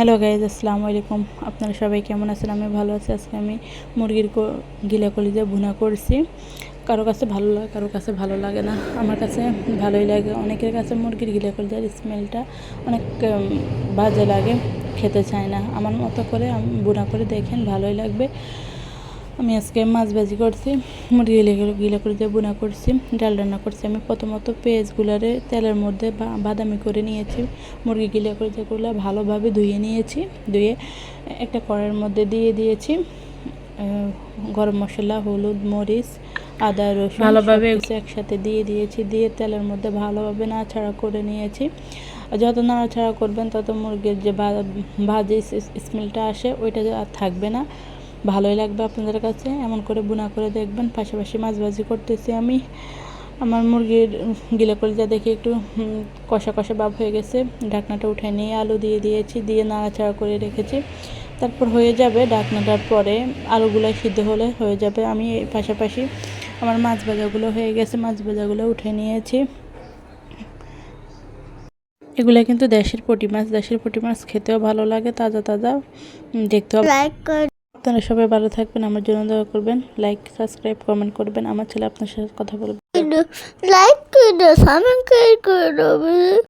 Hello guys, আসসালামু আলাইকুম। আপনারা সবাই কেমন আছেন? আমি ভালো আছি। আজকে আমি মুরগির গিলা কলিজা ভুনা করছি। কারো কাছে ভালো লাগে, কারো কাছে ভালো লাগে না। আমার কাছে ভালোই লাগে। অনেকের কাছে মুরগির গিলা কলিজার স্মেলটা অনেক বাজে লাগে, খেতে চায় না। আমার মতো করে আমি ভুনা করে দেখেন, ভালোই লাগবে। আমি আজকে মাছ ভাজি করছি, মুরগি গিলা করে দিয়ে বুনা করছি, ডাল রান্না করছি। আমি প্রথমত পেঁয়াজগুলারে তেলের মধ্যে বাদামি করে নিয়েছি। মুরগি গিলা করে যেগুলো ভালোভাবে ধুয়ে নিয়েছি, ধুয়ে একটা কড়াইয়ের মধ্যে দিয়ে দিয়েছি গরম মশলা, হলুদ, মরিচ, আদা, রসুন ভালোভাবে একসাথে দিয়ে দিয়েছি। দিয়ে তেলের মধ্যে ভালোভাবে নাড়াচাড়া করে নিয়েছি। যত নাড়াচাড়া করবেন তত মুরগির যে ভাজি স্মেলটা আসে ওইটা আর থাকবে না, ভালোই লাগবে আপনাদের কাছে। এমন করে বুনা করে দেখবেন। পাশাপাশি মাছ ভাজি করতেছি আমি। আমার মুরগির গিলা কলিজা দেখে একটু কষা কষা ভাব হয়ে গেছে। ঢাকনাটা উঠে নিয়ে আলু দিয়ে দিয়েছি, দিয়ে নাড়াচাড়া করে রেখেছি। তারপর হয়ে যাবে, ঢাকনাটার পরে আলুগুলো সিদ্ধ হলে হয়ে যাবে। আমি পাশাপাশি আমার মাছ ভাজাগুলো হয়ে গেছে, মাছ ভাজাগুলো উঠে নিয়েছি। এগুলো কিন্তু দেশের পুঁটি মাছ খেতেও ভালো লাগে, তাজা তাজা, দেখতেও। আপনারা সবাই ভালো থাকবেন, আমার জন্য দোয়া করবেন, লাইক, সাবস্ক্রাইব, কমেন্ট করবেন। আমার ছেলে আপনার সাথে কথা বলবে।